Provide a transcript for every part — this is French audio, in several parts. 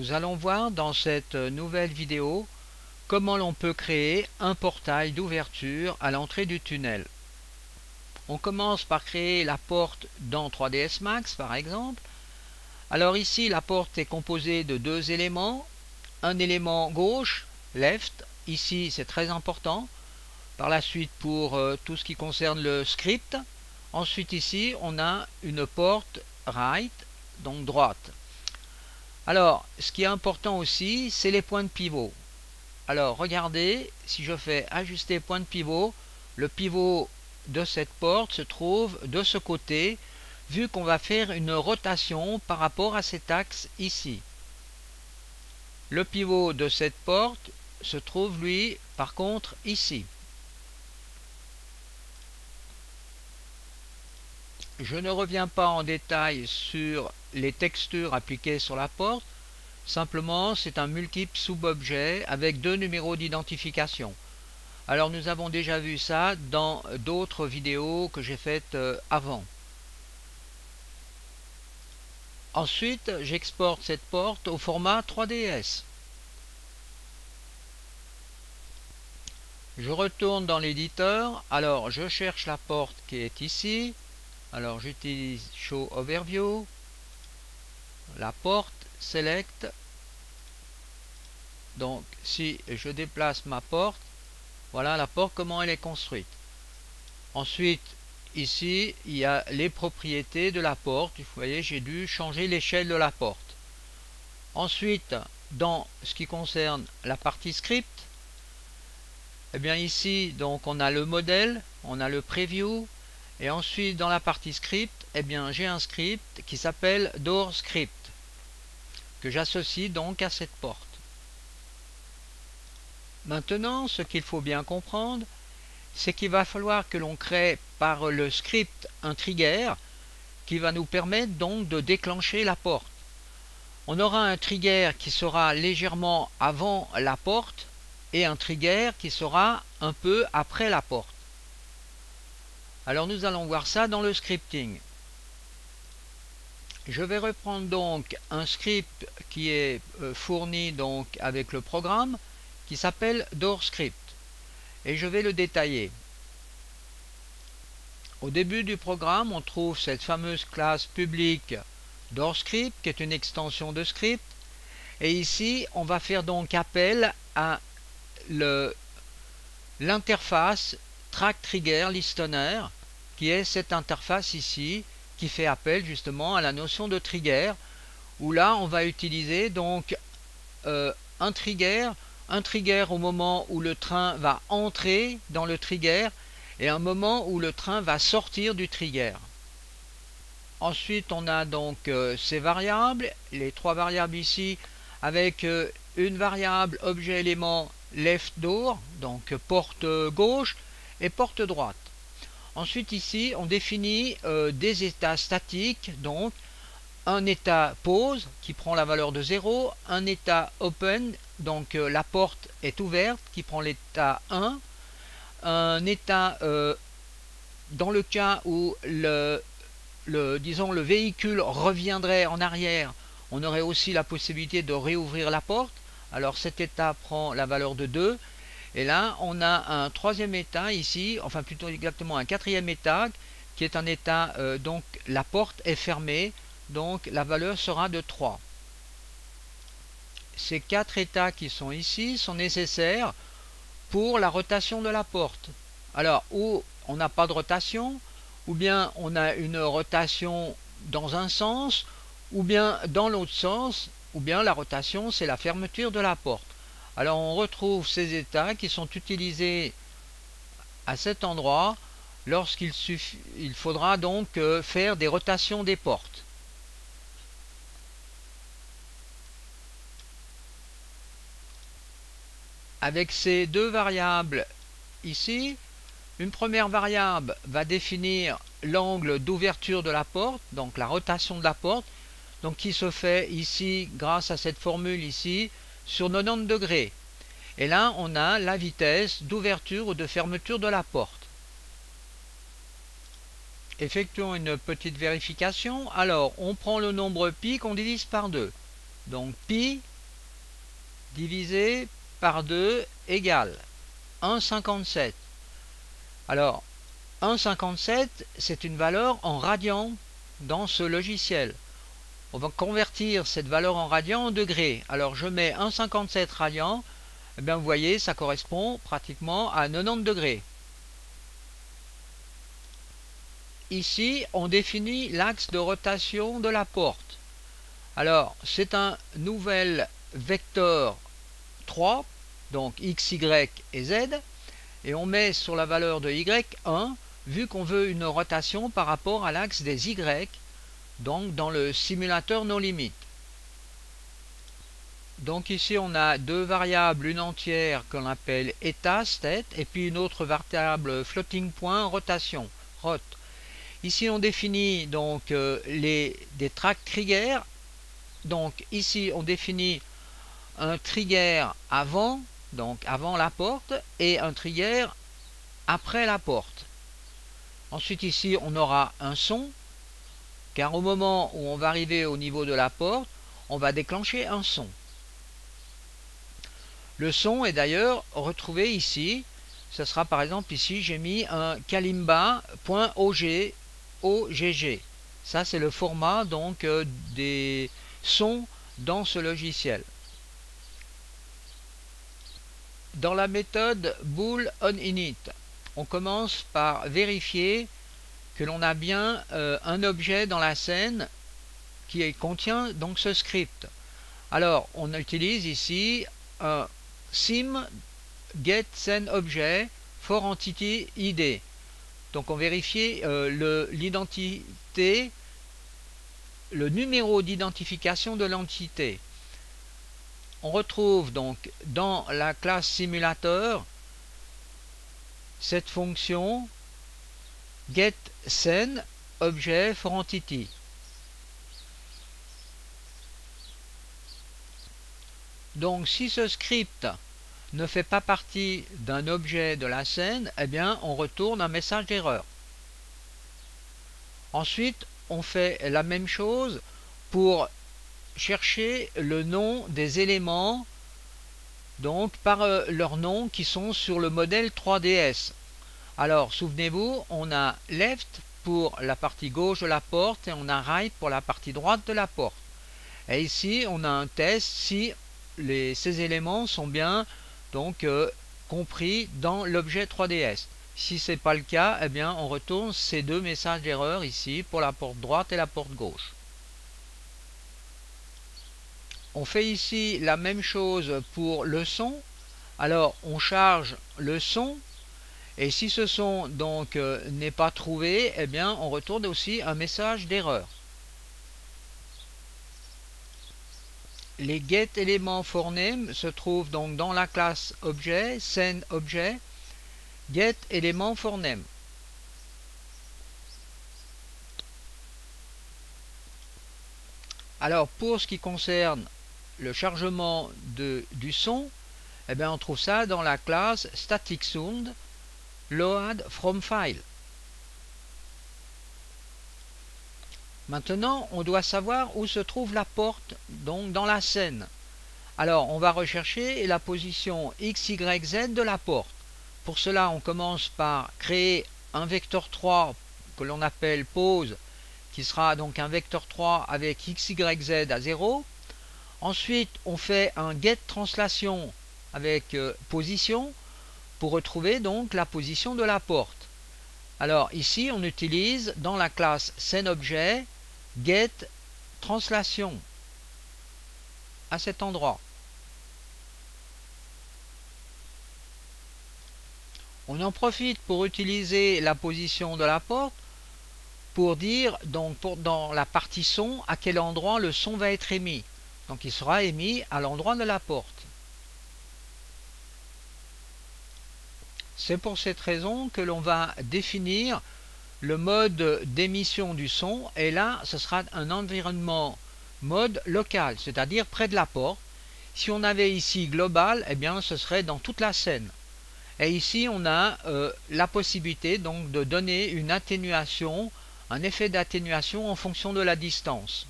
Nous allons voir dans cette nouvelle vidéo comment l'on peut créer un portail d'ouverture à l'entrée du tunnel. On commence par créer la porte dans 3ds Max par exemple. Alors ici la porte est composée de deux éléments, un élément gauche, left, ici c'est très important, par la suite pour tout ce qui concerne le script. Ensuite ici on a une porte right, donc droite. Alors, ce qui est important aussi, c'est les points de pivot. Alors, regardez, si je fais ajuster point de pivot, le pivot de cette porte se trouve de ce côté, vu qu'on va faire une rotation par rapport à cet axe ici. Le pivot de cette porte se trouve, lui, par contre, ici. Je ne reviens pas en détail sur les textures appliquées sur la porte. Simplement, c'est un multiple sous-objet avec deux numéros d'identification. Alors nous avons déjà vu ça dans d'autres vidéos que j'ai faites avant. Ensuite, j'exporte cette porte au format 3ds. Je retourne dans l'éditeur. Alors je cherche la porte qui est ici. Alors j'utilise Show Overview. La porte, Select. Donc si je déplace ma porte, voilà la porte comment elle est construite. Ensuite ici il y a les propriétés de la porte. Vous voyez, j'ai dû changer l'échelle de la porte. Ensuite dans ce qui concerne la partie script, eh bien ici donc on a le modèle, on a le preview, et ensuite dans la partie script, eh bien j'ai un script qui s'appelle Door Script que j'associe donc à cette porte. Maintenant, ce qu'il faut bien comprendre, c'est qu'il va falloir que l'on crée par le script un trigger qui va nous permettre donc de déclencher la porte. On aura un trigger qui sera légèrement avant la porte et un trigger qui sera un peu après la porte. Alors nous allons voir ça dans le scripting. Je vais reprendre donc un script qui est fourni donc avec le programme qui s'appelle Door Script et je vais le détailler. Au début du programme, on trouve cette fameuse classe publique Door Script qui est une extension de script, et ici on va faire donc appel à l'interface Track Trigger Listener qui est cette interface ici qui fait appel justement à la notion de trigger, où là on va utiliser donc un trigger au moment où le train va entrer dans le trigger et un moment où le train va sortir du trigger. Ensuite on a donc ces variables, les trois variables ici, avec une variable objet élément left door, donc porte gauche et porte droite. Ensuite ici on définit des états statiques, donc un état pause qui prend la valeur de 0, un état open, donc la porte est ouverte qui prend l'état 1, un état dans le cas où disons, le véhicule reviendrait en arrière, on aurait aussi la possibilité de réouvrir la porte, alors cet état prend la valeur de 2. Et là, on a un troisième état ici, enfin plutôt exactement un quatrième état, qui est un état, donc la porte est fermée, donc la valeur sera de 3. Ces quatre états qui sont ici sont nécessaires pour la rotation de la porte. Alors, ou on n'a pas de rotation, ou bien on a une rotation dans un sens, ou bien dans l'autre sens, ou bien la rotation c'est la fermeture de la porte. Alors on retrouve ces états qui sont utilisés à cet endroit lorsqu'il faudra donc faire des rotations des portes. Avec ces deux variables ici, une première variable va définir l'angle d'ouverture de la porte, donc la rotation de la porte, donc qui se fait ici grâce à cette formule ici sur 90 degrés. Et là on a la vitesse d'ouverture ou de fermeture de la porte. Effectuons une petite vérification. Alors on prend le nombre pi qu'on divise par 2. Donc pi divisé par 2 égale 1,57. Alors 1,57 c'est une valeur en radians dans ce logiciel. On va convertir cette valeur en radians en degrés. Alors je mets 1,57 radians, et bien vous voyez ça correspond pratiquement à 90 degrés. Ici on définit l'axe de rotation de la porte. Alors c'est un nouvel vecteur 3, donc x, y et z, et on met sur la valeur de y 1, vu qu'on veut une rotation par rapport à l'axe des y, donc dans le simulateur no limit. Donc ici on a deux variables, une entière qu'on appelle état, state, et puis une autre variable floating point, rotation, rot. Ici on définit donc des track triggers. Donc ici on définit un trigger avant, donc avant la porte, et un trigger après la porte. Ensuite ici on aura un son, car au moment où on va arriver au niveau de la porte, on va déclencher un son. Le son est d'ailleurs retrouvé ici. Ce sera par exemple ici, j'ai mis un kalimba.ogg. Ça c'est le format donc des sons dans ce logiciel. Dans la méthode bool onInit, on commence par vérifier que l'on a bien un objet dans la scène qui contient donc ce script. Alors on utilise ici un sim get scene objet for entity id. Donc on vérifie l'identité, le numéro d'identification de l'entité. On retrouve donc dans la classe simulateur cette fonction get scene objet for entity. Donc si ce script ne fait pas partie d'un objet de la scène, eh bien on retourne un message d'erreur. Ensuite on fait la même chose pour chercher le nom des éléments, donc par leur nom qui sont sur le modèle 3DS. Alors souvenez-vous, on a left pour la partie gauche de la porte et on a right pour la partie droite de la porte. Et ici on a un test si ces éléments sont bien donc compris dans l'objet 3DS. Si ce n'est pas le cas, eh bien on retourne ces deux messages d'erreur ici pour la porte droite et la porte gauche. On fait ici la même chose pour le son. Alors on charge le son et si ce son donc n'est pas trouvé, eh bien on retourne aussi un message d'erreur. Les get éléments for name se trouvent donc dans la classe objet, scene objet, get élément for name. Alors pour ce qui concerne le chargement du son, eh bien on trouve ça dans la classe static sound load from file. Maintenant on doit savoir où se trouve la porte donc dans la scène. Alors on va rechercher la position x, y, z de la porte. Pour cela on commence par créer un vecteur 3 que l'on appelle pose, qui sera donc un vecteur 3 avec x, y, z à 0. Ensuite on fait un get translation avec position pour retrouver donc la position de la porte. Alors ici on utilise dans la classe scèneObjet get translation à cet endroit. On en profite pour utiliser la position de la porte pour dire donc dans la partie son à quel endroit le son va être émis. Donc il sera émis à l'endroit de la porte. C'est pour cette raison que l'on va définir le mode d'émission du son, et là ce sera un environnement mode local, c'est-à-dire près de la porte. Si on avait ici global, eh bien ce serait dans toute la scène. Et ici on a la possibilité donc de donner une atténuation, un effet d'atténuation en fonction de la distance.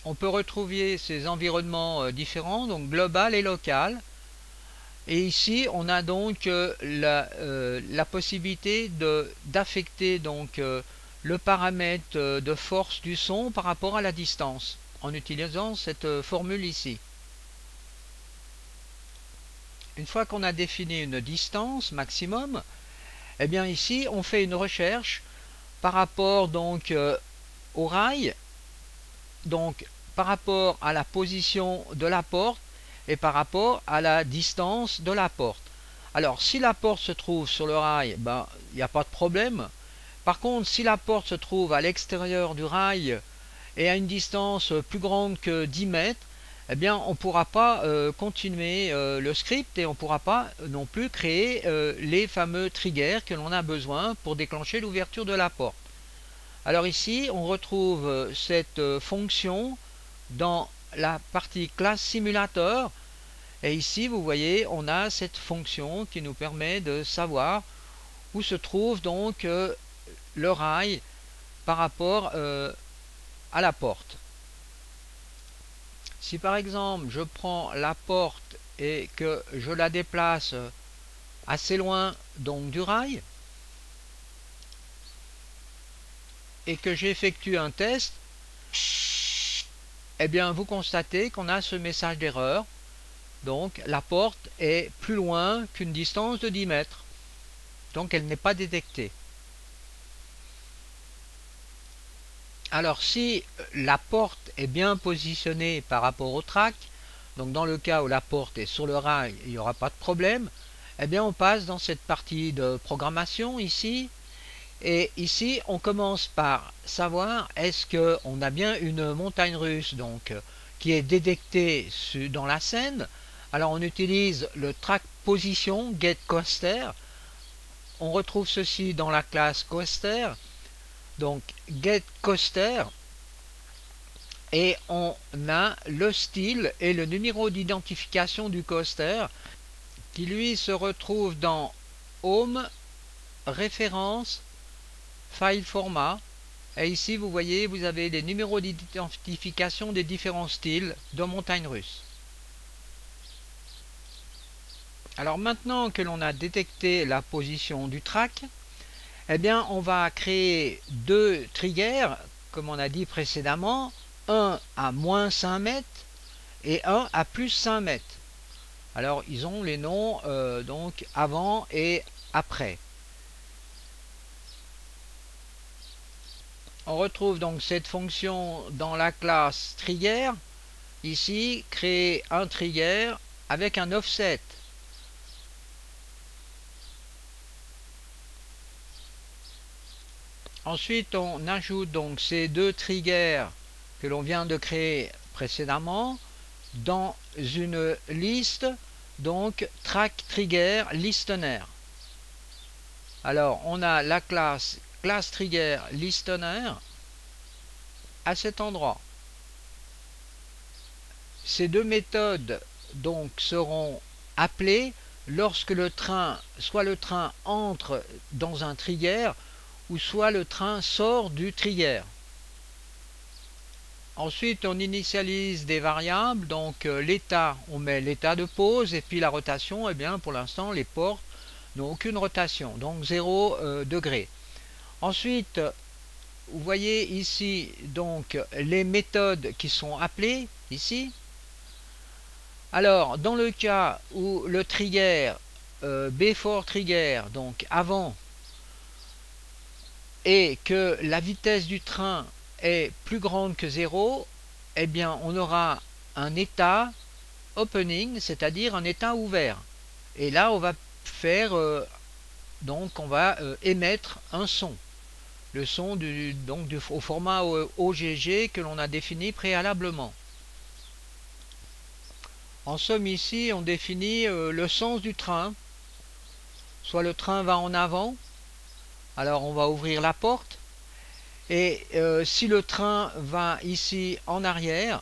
on peut retrouver ces environnements différents, donc global et local. Et ici, on a donc la possibilité d'affecter donc le paramètre de force du son par rapport à la distance, en utilisant cette formule ici. Une fois qu'on a défini une distance maximum, eh bien ici, on fait une recherche par rapport donc au rail, donc par rapport à la position de la porte et par rapport à la distance de la porte. Alors si la porte se trouve sur le rail, ben, il n'y a pas de problème. Par contre, si la porte se trouve à l'extérieur du rail et à une distance plus grande que 10 mètres, eh bien on ne pourra pas continuer le script et on ne pourra pas non plus créer les fameux triggers que l'on a besoin pour déclencher l'ouverture de la porte. Alors ici, on retrouve cette fonction dans la partie classe simulateur. Et ici, vous voyez, on a cette fonction qui nous permet de savoir où se trouve donc le rail par rapport à la porte. Si par exemple, je prends la porte et que je la déplace assez loin donc du rail, et que j'effectue un test, eh bien vous constatez qu'on a ce message d'erreur. Donc la porte est plus loin qu'une distance de 10 mètres. Donc elle n'est pas détectée. Alors si la porte est bien positionnée par rapport au track, donc dans le cas où la porte est sur le rail, il n'y aura pas de problème, eh bien on passe dans cette partie de programmation ici. Et ici, on commence par savoir est-ce qu'on a bien une montagne russe donc, qui est détectée dans la scène. Alors on utilise le track position getCoaster. On retrouve ceci dans la classe coaster. Donc getCoaster. Et on a le style et le numéro d'identification du coaster qui lui se retrouve dans Home, Référence, File format, et ici vous voyez vous avez les numéros d'identification des différents styles de montagne russe. Alors maintenant que l'on a détecté la position du track, eh bien on va créer deux triggers comme on a dit précédemment, un à moins 5 mètres et un à plus 5 mètres. Alors ils ont les noms donc avant et après. On retrouve donc cette fonction dans la classe trigger. Ici, créer un trigger avec un offset. Ensuite, on ajoute donc ces deux triggers que l'on vient de créer précédemment dans une liste, donc track trigger listener. Alors, on a la classe trigger listener à cet endroit. Ces deux méthodes donc seront appelées lorsque soit le train entre dans un trigger ou soit le train sort du trigger. Ensuite, on initialise des variables, donc l'état, on met l'état de pause, et puis la rotation, eh bien pour l'instant les portes n'ont aucune rotation, donc 0 degré. Ensuite, vous voyez ici donc les méthodes qui sont appelées ici. Alors, dans le cas où le trigger before trigger, donc avant, et que la vitesse du train est plus grande que 0, eh bien on aura un état opening, c'est-à-dire un état ouvert. Et là, on va faire donc on va émettre un son. Le son au format OGG que l'on a défini préalablement. En somme, ici, on définit le sens du train. Soit le train va en avant, alors on va ouvrir la porte. Et si le train va ici en arrière,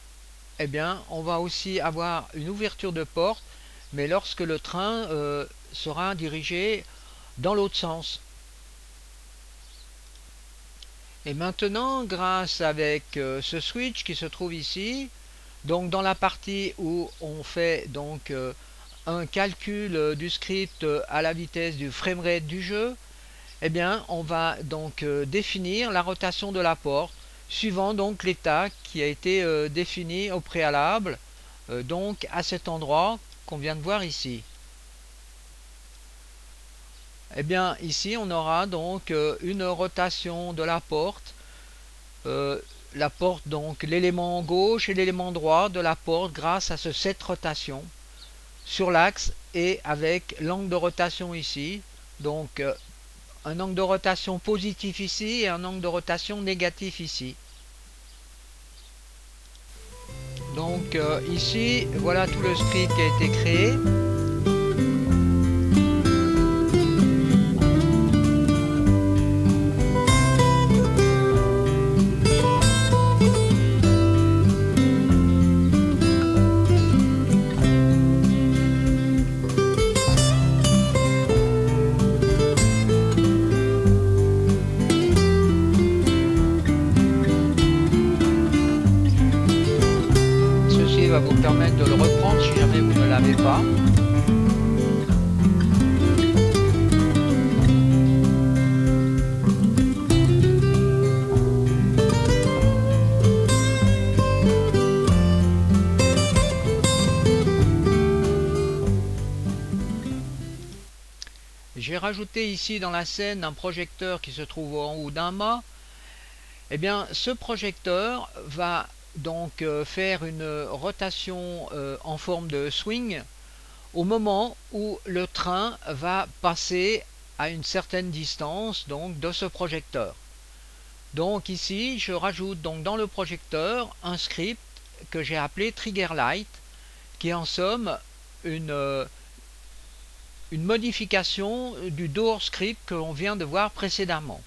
eh bien, on va aussi avoir une ouverture de porte, mais lorsque le train sera dirigé dans l'autre sens. Et maintenant, grâce avec ce switch qui se trouve ici, donc dans la partie où on fait donc un calcul du script à la vitesse du framerate du jeu, eh bien on va donc définir la rotation de la porte suivant donc l'état qui a été défini au préalable, donc à cet endroit qu'on vient de voir ici. Eh bien ici on aura donc une rotation de la porte, donc l'élément gauche et l'élément droit de la porte grâce à cette rotation sur l'axe et avec l'angle de rotation ici, donc un angle de rotation positif ici et un angle de rotation négatif ici. Donc ici voilà tout le script qui a été créé. Va vous permettre de le reprendre si jamais vous ne l'avez pas. J'ai rajouté ici dans la scène un projecteur qui se trouve en haut d'un mât. Eh bien, ce projecteur va donc faire une rotation en forme de swing au moment où le train va passer à une certaine distance donc de ce projecteur. Donc ici je rajoute donc dans le projecteur un script que j'ai appelé Trigger Light, qui est en somme une modification du door script que l'on vient de voir précédemment.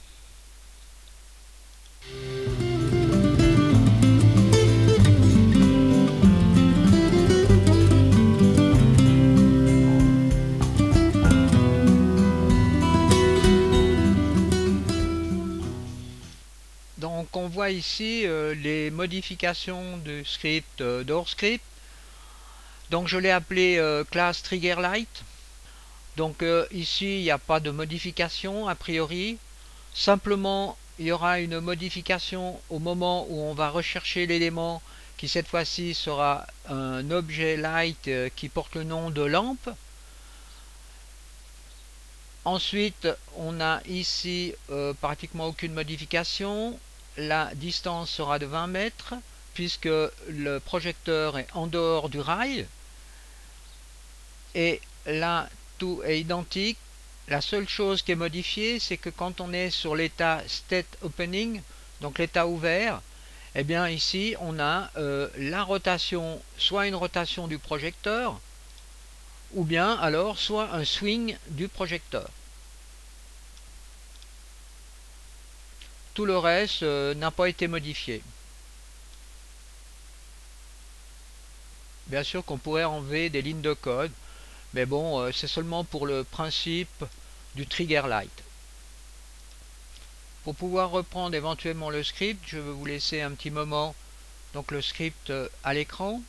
Donc on voit ici les modifications du script door script. Donc je l'ai appelé classe Trigger Light. Donc ici il n'y a pas de modification a priori. Simplement il y aura une modification au moment où on va rechercher l'élément qui cette fois-ci sera un objet light qui porte le nom de lampe. Ensuite on a ici pratiquement aucune modification. La distance sera de 20 mètres puisque le projecteur est en dehors du rail. Et là tout est identique. La seule chose qui est modifiée, c'est que quand on est sur l'état state opening, donc l'état ouvert, eh bien ici on a la rotation, soit une rotation du projecteur, ou bien alors soit un swing du projecteur. Tout le reste n'a pas été modifié. Bien sûr qu'on pourrait enlever des lignes de code, mais bon, c'est seulement pour le principe du Trigger Light. Pour pouvoir reprendre éventuellement le script, je vais vous laisser un petit moment donc le script à l'écran.